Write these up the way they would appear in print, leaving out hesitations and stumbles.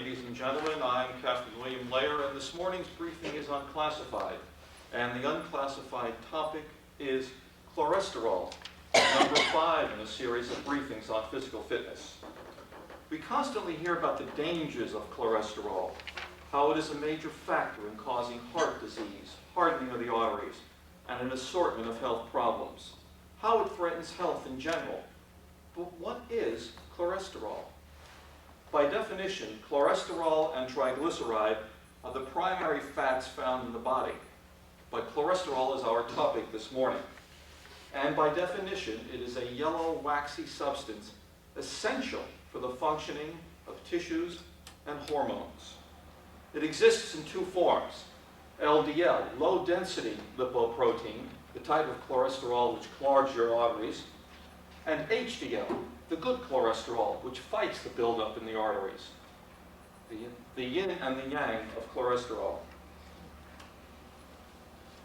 Ladies and gentlemen, I'm Captain William Layer, and this morning's briefing is unclassified. And the unclassified topic is cholesterol, number 5 in a series of briefings on physical fitness. We constantly hear about the dangers of cholesterol, how it is a major factor in causing heart disease, hardening of the arteries, and an assortment of health problems, how it threatens health in general. But what is cholesterol? By definition, cholesterol and triglyceride are the primary fats found in the body. But cholesterol is our topic this morning. And by definition, it is a yellow, waxy substance essential for the functioning of tissues and hormones. It exists in two forms: LDL, low-density lipoprotein, the type of cholesterol which clogs your arteries, and HDL, the good cholesterol, which fights the buildup in the arteries. The yin and the yang of cholesterol.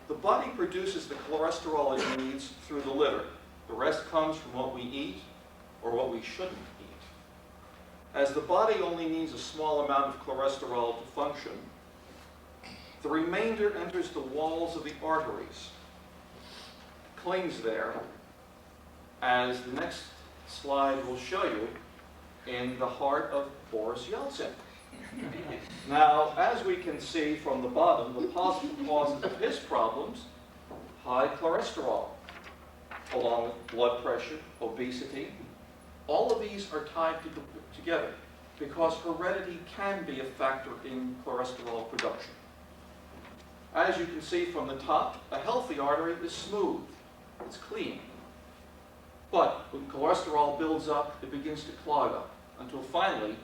The body produces the cholesterol it needs through the liver. The rest comes from what we eat or what we shouldn't eat. As the body only needs a small amount of cholesterol to function, the remainder enters the walls of the arteries, clings there, as the next slide will show you, in the heart of Boris Yeltsin. Now, as we can see from the bottom, the possible causes of his problems: high cholesterol, along with blood pressure, obesity. All of these are tied together because heredity can be a factor in cholesterol production. As you can see from the top, a healthy artery is smooth, it's clean. But when cholesterol builds up, it begins to clog up until finally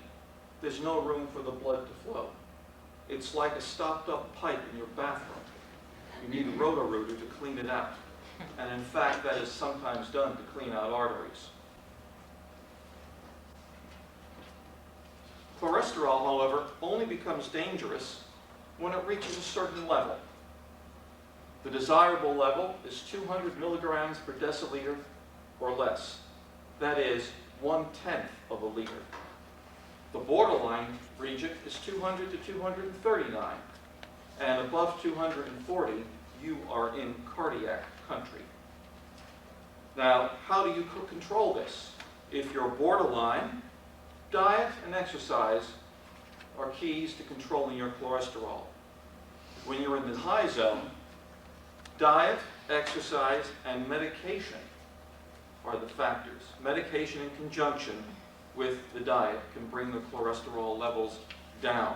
there's no room for the blood to flow. It's like a stopped-up pipe in your bathroom. You need a roto-rooter to clean it out. And in fact, that is sometimes done to clean out arteries. Cholesterol, however, only becomes dangerous when it reaches a certain level. The desirable level is 200 milligrams per deciliter or less. That is 1/10 of a liter. The borderline region is 200 to 239, and above 240, you are in cardiac country. Now, how do you control this? If you're borderline, diet and exercise are keys to controlling your cholesterol. When you're in the high zone, diet, exercise, and medication are the factors. Medication in conjunction with the diet can bring the cholesterol levels down,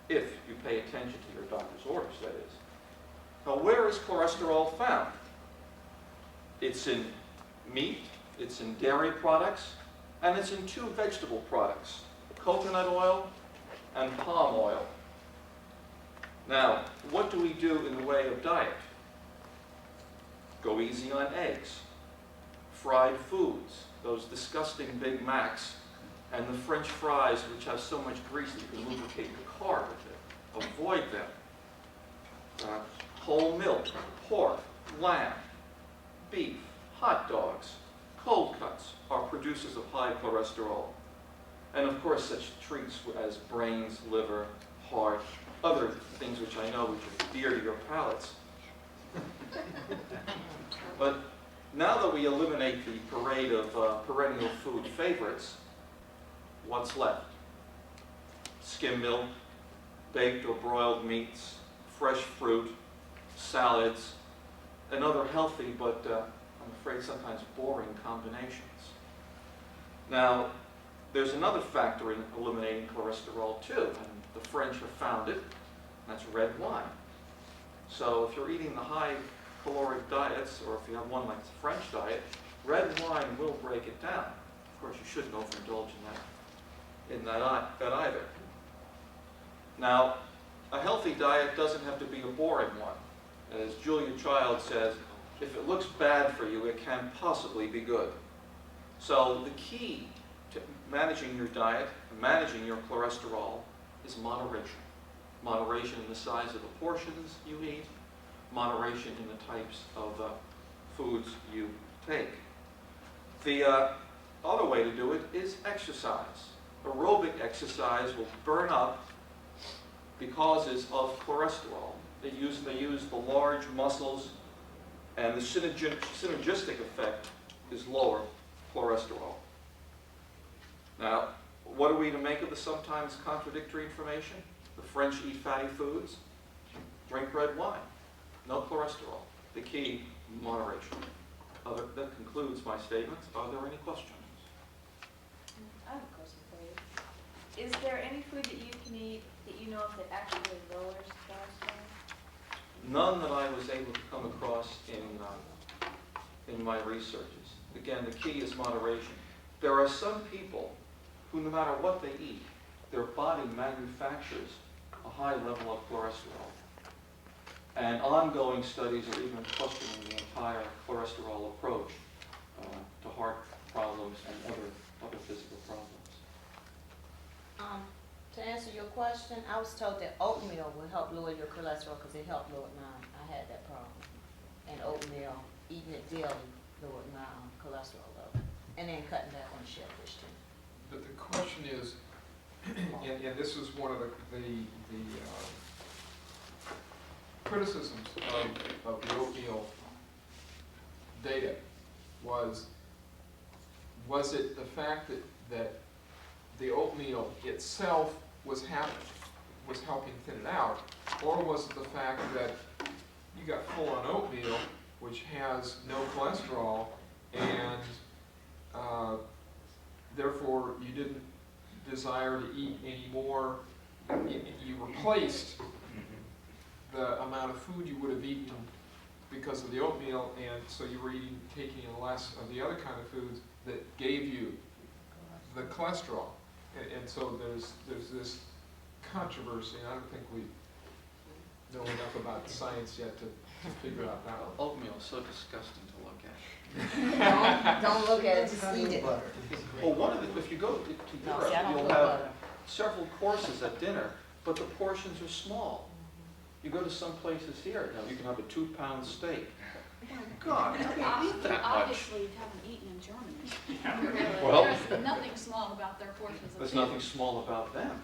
if you pay attention to your doctor's orders, that is. Now, where is cholesterol found? It's in meat, it's in dairy products, and it's in two vegetable products: coconut oil and palm oil. Now, what do we do in the way of diet? Go easy on eggs, fried foods, those disgusting Big Macs, and the French fries, which have so much grease that you can lubricate your car with it. Avoid them. Whole milk, pork, lamb, beef, hot dogs, cold cuts are producers of high cholesterol. And of course, such treats as brains, liver, heart, other things which I know which are dear to your palates. But now that we eliminate the parade of perennial food favorites, what's left? Skim milk, baked or broiled meats, fresh fruit, salads, and other healthy but I'm afraid sometimes boring combinations. Now, there's another factor in eliminating cholesterol too, and the French have found it, and that's red wine. So if you're eating the high caloric diets, or if you have one like the French diet, red wine will break it down. Of course, you shouldn't overindulge in that either. Now, a healthy diet doesn't have to be a boring one. As Julia Child says, if it looks bad for you, it can't possibly be good. So the key to managing your diet, managing your cholesterol, is moderation. Moderation in the size of the portions you eat, moderation in the types of foods you take. The other way to do it is exercise. aerobic exercise will burn up the causes of cholesterol. They use the large muscles, and the synergistic effect is lower cholesterol. Now, what are we to make of the sometimes contradictory information? The French eat fatty foods, drink red wine, no cholesterol. The key, moderation. That concludes my statements. Are there any questions? I have a question for you. Is there any food that you can eat that you know of that actually lowers cholesterol? None that I was able to come across in my researches. Again, the key is moderation. There are some people who, no matter what they eat, their body manufactures a high level of cholesterol. And ongoing studies are even questioning the entire cholesterol approach to heart problems and other physical problems. To answer your question, I was told that oatmeal will help lower your cholesterol because it helped lower mine. I had that problem. And oatmeal, eating it daily, lowered my cholesterol level. And then cutting back on shellfish too. But the question is, and this is one of the criticisms of the oatmeal data, was it the fact that the oatmeal itself was helping thin it out, or was it the fact that you got full on oatmeal, which has no cholesterol, and therefore you didn't desire to eat any more? You replaced the amount of food you would have eaten because of the oatmeal, and so you were taking in less of the other kind of foods that gave you the cholesterol. And so there's this controversy. I don't think we know enough about science yet to figure out that one. Oatmeal is so disgusting to look at. Don't look at it, just eat it. Well, if you go to No, Europe, see, I don't you'll put have butter. several courses at dinner, but the portions are small. You go to some places here, you can have a 2-pound steak. God, how can you eat that much? Obviously, you haven't eaten in Germany. Well, There's nothing small about their portions of there's food. nothing small about them.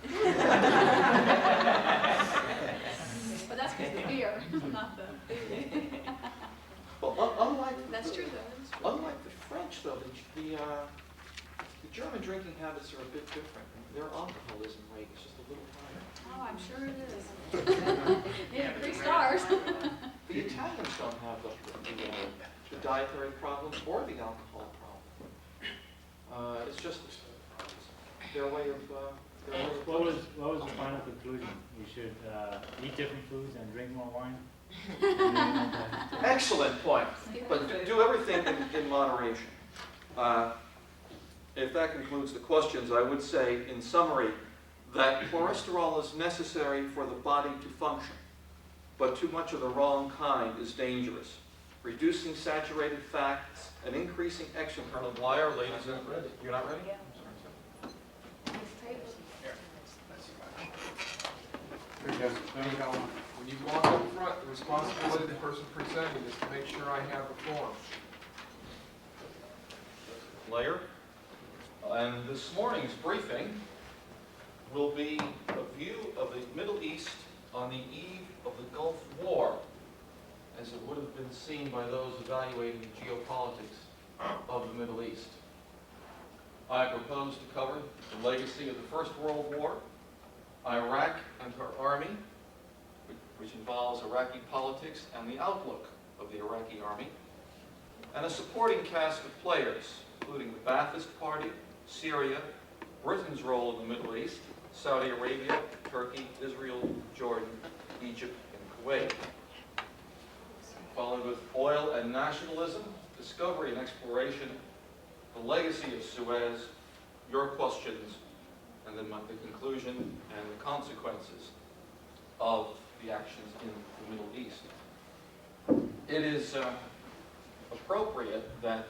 But that's because the beer, not the food. Well, unlike That's the, true, though. That is true. Unlike the French, though, the German drinking habits are a bit different. Their alcoholism rate is just a little higher. Oh, I'm sure it is. It increased ours. The Italians don't have the dietary problem or the alcohol problem. It's just their way of. What was the final conclusion? You should eat different foods and drink more wine? Excellent point. But do everything in moderation. If that concludes the questions, I would say, in summary, that cholesterol is necessary for the body to function, but too much of the wrong kind is dangerous. Reducing saturated fats and increasing external. Why are ladies not ready? You're not ready? Yeah. When you walk up front, the responsibility of the person presenting is to make sure I have the form. Layer. And this morning's briefing will be a view of the Middle East on the eve of the Gulf War, as it would have been seen by those evaluating the geopolitics of the Middle East. I propose to cover the legacy of the First World War, Iraq and her army, which involves Iraqi politics and the outlook of the Iraqi army, and a supporting cast of players, including the Ba'athist Party, Syria, Britain's role in the Middle East, Saudi Arabia, Turkey, Israel, Jordan, Egypt, and Kuwait. Followed with oil and nationalism, discovery and exploration, the legacy of Suez, your questions, and then the conclusion and the consequences of the actions in the Middle East. It is appropriate that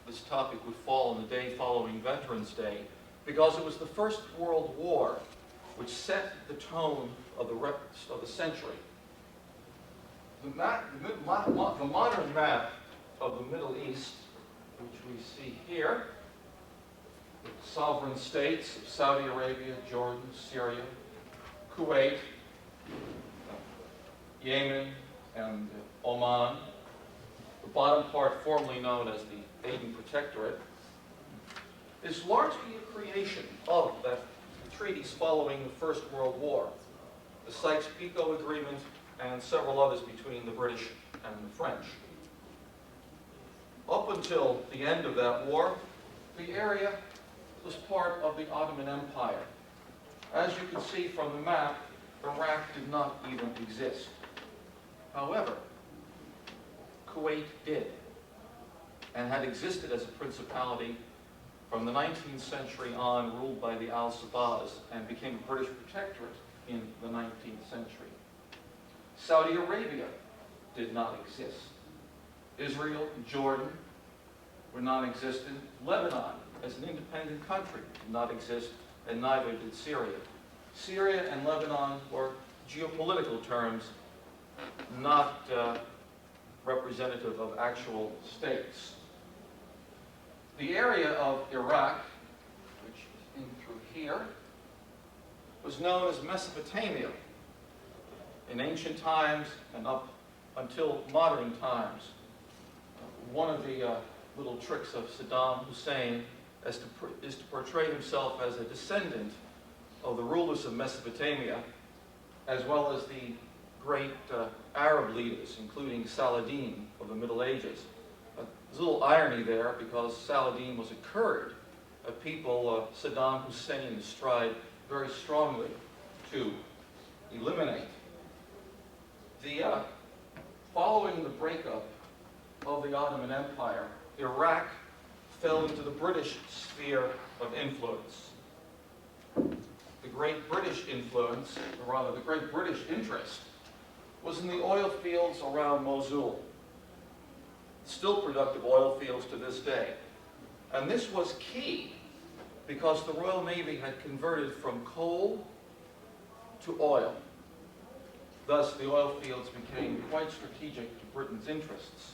this topic would fall on the day following Veterans Day, because it was the First World War which set the tone of the rest of the century. The modern map of the Middle East, which we see here, sovereign states of Saudi Arabia, Jordan, Syria, Kuwait, Yemen, and Oman. The bottom part, formerly known as the Aden Protectorate, is largely a creation of the treaties following the First World War, the Sykes-Picot Agreement, and several others between the British and the French. Up until the end of that war, the area was part of the Ottoman Empire. As you can see from the map, Iraq did not even exist. However, Kuwait did, and had existed as a principality from the 19th century on, ruled by the Al-Sabahs, and became a British protectorate in the 19th century. Saudi Arabia did not exist. Israel and Jordan were non-existent. Lebanon, as an independent country, did not exist, and neither did Syria. Syria and Lebanon were geopolitical terms, not representative of actual states. The area of Iraq, which is in through here, was known as Mesopotamia. In ancient times and up until modern times, one of the little tricks of Saddam Hussein is to portray himself as a descendant of the rulers of Mesopotamia, as well as the great Arab leaders, including Saladin of the Middle Ages. There's a little irony there, because Saladin was a Kurd, a people Saddam Hussein tried very strongly to eliminate. Following the breakup of the Ottoman Empire, Iraq fell into the British sphere of influence. The great British influence, or rather the great British interest, was in the oil fields around Mosul. Still productive oil fields to this day. And this was key because the Royal Navy had converted from coal to oil. Thus, the oil fields became quite strategic to Britain's interests.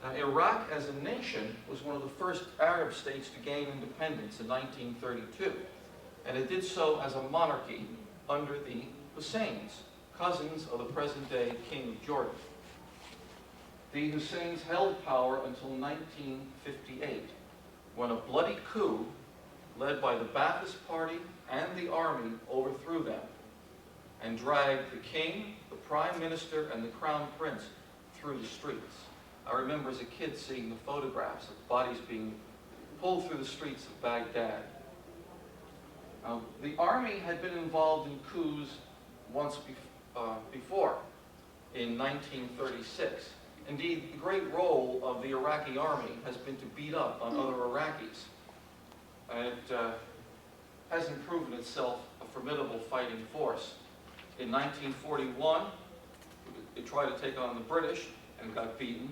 Now, Iraq as a nation was one of the first Arab states to gain independence in 1932, and it did so as a monarchy under the Husseins, cousins of the present-day King of Jordan. The Husseins held power until 1958, when a bloody coup led by the Ba'athist Party and the army overthrew them and dragged the king, the prime minister, and the crown prince through the streets. I remember as a kid seeing the photographs of bodies being pulled through the streets of Baghdad. Now, the army had been involved in coups once before, in 1936. Indeed, the great role of the Iraqi army has been to beat up on other Iraqis. And it hasn't proven itself a formidable fighting force. In 1941, it tried to take on the British and got beaten.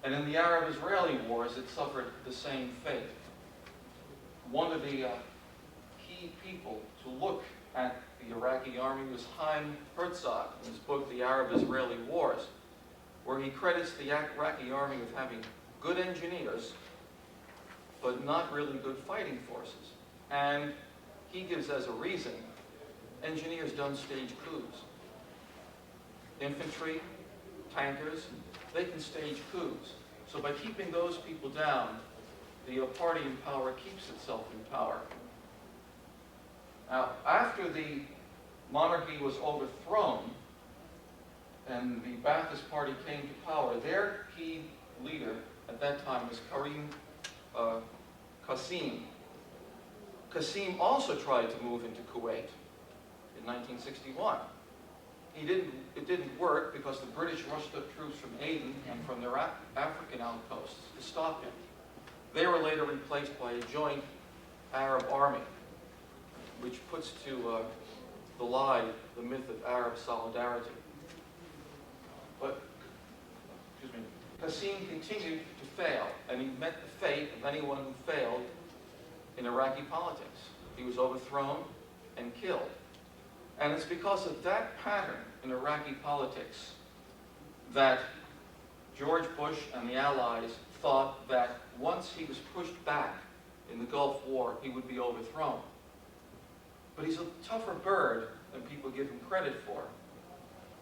And in the Arab-Israeli wars, it suffered the same fate. One of the key people to look at the Iraqi army was Haim Herzog in his book, The Arab-Israeli Wars, where he credits the Iraqi army with having good engineers, but not really good fighting forces. And he gives as a reason, engineers don't stage coups. Infantry, tankers, they can stage coups. So by keeping those people down, the party in power keeps itself in power. Now, after the monarchy was overthrown and the Ba'athist Party came to power, their key leader at that time was Qasim. Qasim also tried to move into Kuwait in 1961. It didn't work because the British rushed up troops from Aden and from their African outposts to stop him. They were later replaced by a joint Arab army, which puts to the lie the myth of Arab solidarity. But, Qasim continued to fail, and he met the fate of anyone who failed in Iraqi politics. He was overthrown and killed. And it's because of that pattern in Iraqi politics that George Bush and the Allies thought that once he was pushed back in the Gulf War, he would be overthrown. But he's a tougher bird than people give him credit for,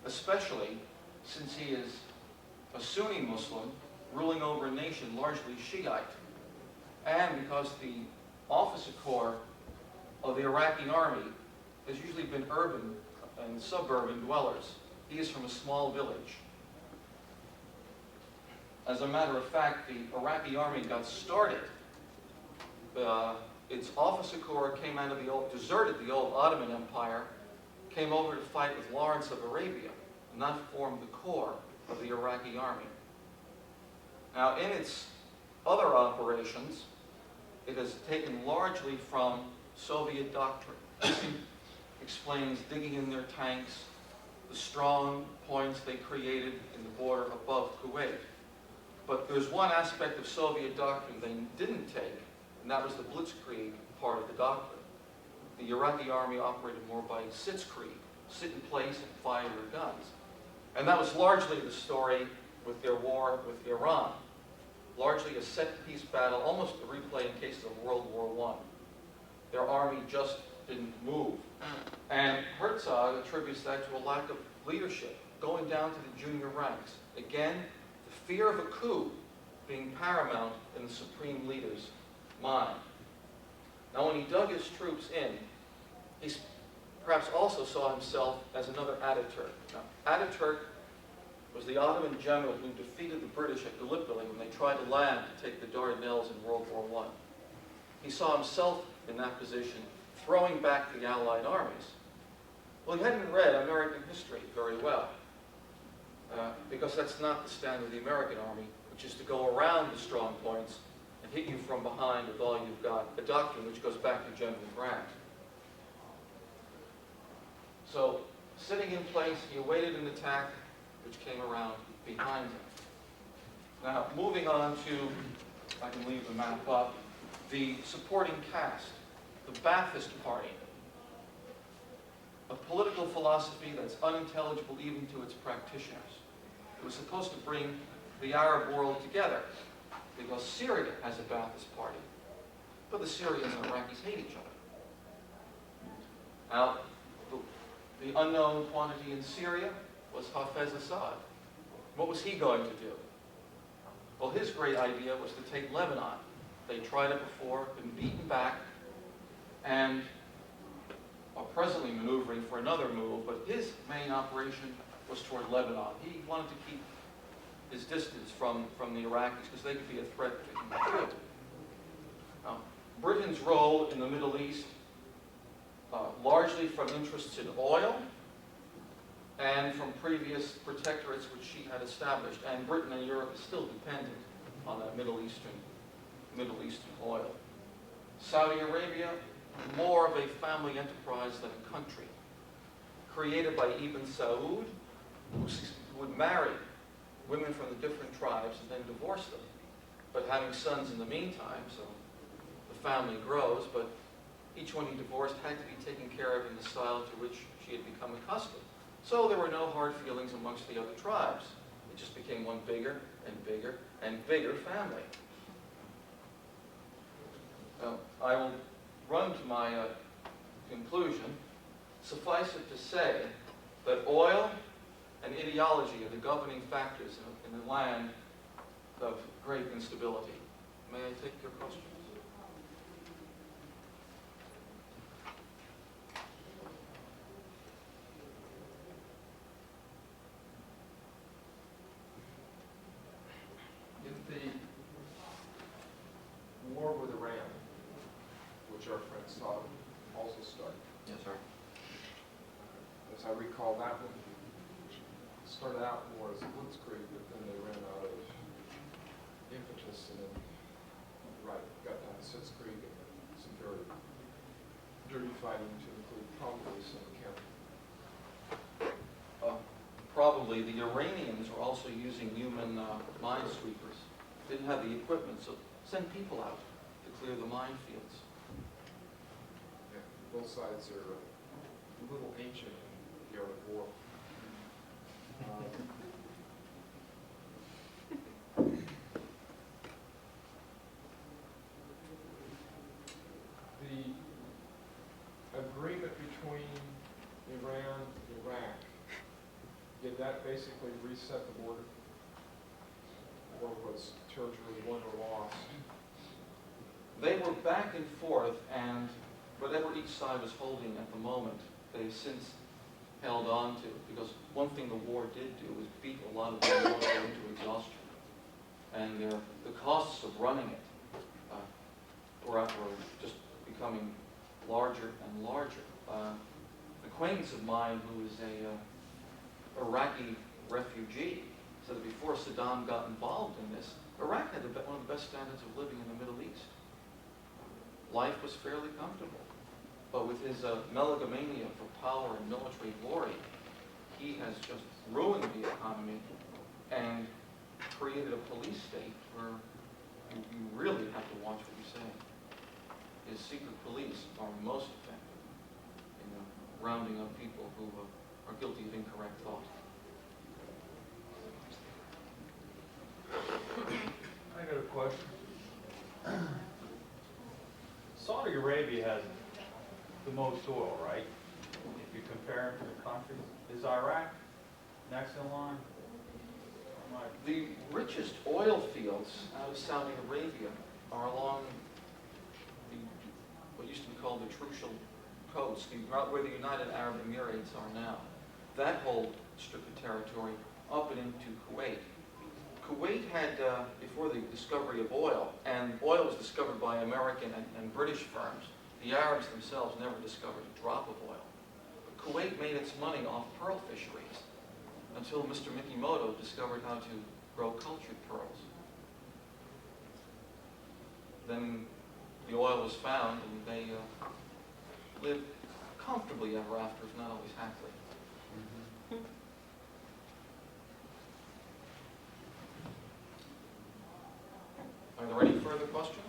especially since he is a Sunni Muslim ruling over a nation largely Shiite, and because the officer corps of the Iraqi army has usually been urban and suburban dwellers. He is from a small village. As a matter of fact, the Iraqi army got started. Its officer corps came out of deserted the old Ottoman Empire, came over to fight with Lawrence of Arabia, and that formed the core of the Iraqi army. Now, in its other operations, it has taken largely from Soviet doctrine. Explains digging in their tanks, the strong points they created in the border above Kuwait. But there's one aspect of Soviet doctrine they didn't take, and that was the blitzkrieg part of the doctrine. The Iraqi army operated more by sitzkrieg, sit in place and fire your guns. And that was largely the story with their war with Iran. Largely a set-piece battle, almost a replay in cases of World War I. Their army just didn't move. And Herzog attributes that to a lack of leadership, going down to the junior ranks. Again, the fear of a coup being paramount in the supreme leader's mind. Now, when he dug his troops in, he perhaps also saw himself as another Ataturk. Now, Ataturk was the Ottoman general who defeated the British at Gallipoli when they tried to land to take the Dardanelles in World War I. He saw himself in that position, throwing back the Allied armies. Well, he hadn't read American history very well, because that's not the standard of the American army, which is to go around the strong points and hit you from behind with all you've got, a doctrine which goes back to General Grant. So, sitting in place, he awaited an attack which came around behind him. Now, moving on to, if I can leave the map up, the supporting cast, the Ba'athist Party, a political philosophy that's unintelligible even to its practitioners. It was supposed to bring the Arab world together, because Syria has a Ba'athist party, but the Syrians and Iraqis hate each other. Now, the unknown quantity in Syria was Hafez Assad. What was he going to do? Well, his great idea was to take Lebanon. They tried it before, been beaten back, and are presently maneuvering for another move, but his main operation was toward Lebanon. He wanted to keep his distance from the Iraqis because they could be a threat to him too. Now, Britain's role in the Middle East, largely from interests in oil and from previous protectorates which she had established, and Britain and Europe is still dependent on that Middle Eastern oil. Saudi Arabia, more of a family enterprise than a country, created by Ibn Saud, who would marry women from the different tribes and then divorce them, but having sons in the meantime, so the family grows, but each one he divorced had to be taken care of in the style to which she had become accustomed. So there were no hard feelings amongst the other tribes. It just became one bigger and bigger and bigger family. I will run to my conclusion. Suffice it to say that oil and ideology are the governing factors in a land of great instability. May I take your questions? In the war with Iran, which our friend saw also started, Yes, sir. as I recall, that one started out more as a blitzkrieg, but then they ran out of impetus and then, got down to Sitzkrieg and some very dirty fighting to include probably some camp. Probably the Iranians were also using human minesweepers. Didn't have the equipment, so send people out to clear the minefields. Yeah, both sides are a little ancient in the art of war. between Iran and Iraq, did that basically reset the border? Or was territory won or lost? They were back and forth, and whatever each side was holding at the moment, they've since held on to. Because one thing the war did do was beat a lot of the military into exhaustion. And the costs of running it were just becoming larger and larger. An acquaintance of mine who is a Iraqi refugee said that before Saddam got involved in this, Iraq had one of the best standards of living in the Middle East. Life was fairly comfortable. But with his megalomania for power and military glory, he has just ruined the economy and created a police state where you really have to watch what you say. His secret police are most effective in rounding up people who are guilty of incorrect thought. I got a question. Saudi Arabia has the most oil, right? If you compare it to the countries, is Iraq next in line? The richest oil fields out of Saudi Arabia are along what used to be called the Trucial Coast, where the United Arab Emirates are now. That whole strip of territory up and into Kuwait. Kuwait had, before the discovery of oil, and oil was discovered by American and British firms, the Arabs themselves never discovered a drop of oil. But Kuwait made its money off pearl fisheries until Mr. Mikimoto discovered how to grow cultured pearls. Then the oil was found, and they lived comfortably ever after, if not always happily. Are there any further questions?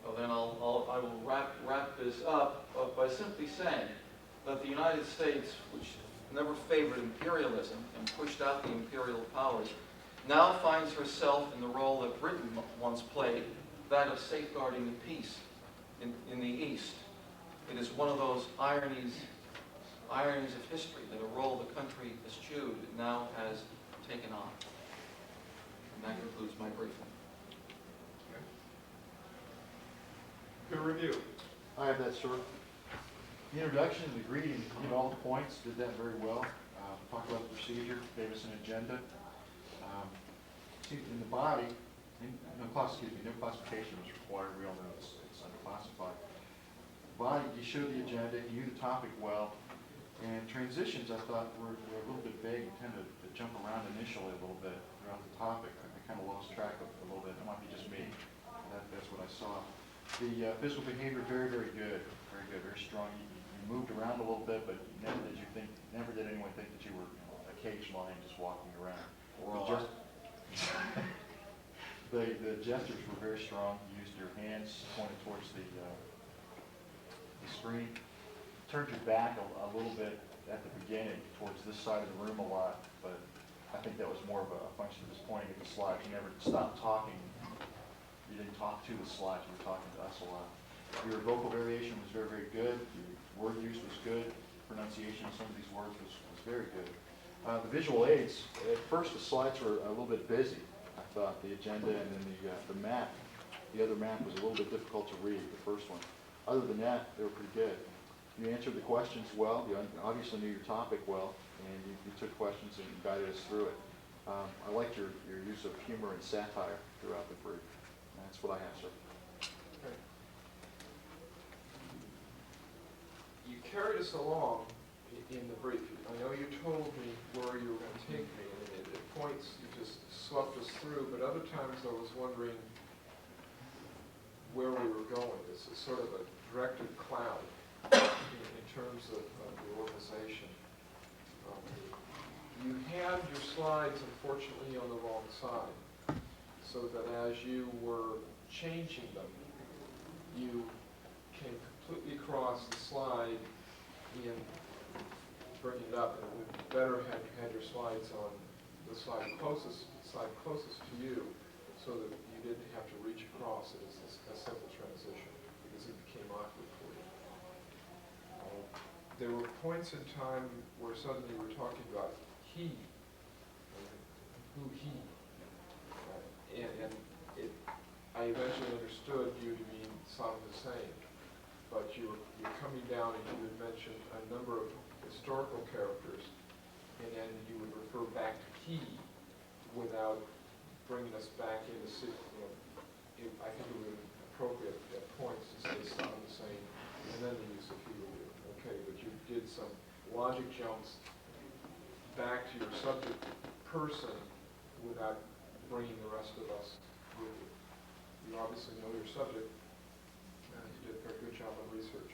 Well, then I will wrap this up by simply saying that the United States, which never favored imperialism and pushed out the imperial powers, now finds herself in the role that Britain once played, that of safeguarding the peace in the East. It is one of those ironies of history that a role the country eschewed now has taken on. And that concludes my briefing. Good review. I have that, sir. The introduction and the greeting, hit all the points, did that very well. Talked about the procedure, gave us an agenda. See, in the body, no classification was required. We all know it's underclassified. The body, you showed the agenda, you knew the topic well, and transitions I thought were a little bit vague and tended to jump around initially a little bit throughout the topic. I kind of lost track of it a little bit. It might be just me. That's what I saw. The physical behavior, very, very good. Very good, very strong. You moved around a little bit, but never did anyone think that you were a cage lion just walking around. The gestures were very strong. You used your hands pointed towards the screen. Turned your back a little bit at the beginning towards this side of the room a lot, but I think that was more of a function of just pointing at the slides. You never stopped talking. You didn't talk to the slides. You were talking to us a lot. Your vocal variation was very, very good. Your word use was good. Pronunciation of some of these words was very good. The visual aids, at first the slides were a little bit busy. I thought the agenda and then the map, the other map was a little bit difficult to read, the first one. Other than that, they were pretty good. You answered the questions well. You obviously knew your topic well, and you took questions and guided us through it. I liked your use of humor and satire throughout the brief. That's what I have, sir. Okay. You carried us along in the brief. I know you told me where you were going to take me, and at points you just swept us through, but other times I was wondering where we were going. It's sort of a directed cloud in terms of the organization. You had your slides, unfortunately, on the wrong side, so that as you were changing them, you came completely across the slide in bringing it up, and it would be better had you had your slides on the slide closest to you, so that you didn't have to reach across it as a simple transition, because it became awkward for you. There were points in time where suddenly you were talking about he, who he, and I eventually understood you to mean Saddam Hussein, but you're coming down and you had mentioned a number of historical characters, and then you would refer back to he without bringing us back into, I think it would be appropriate at points to say Saddam Hussein, and then the use of he would be okay, but you did some logic jumps back to your subject person without bringing the rest of us with you. You obviously know your subject, and you did a very good job on research.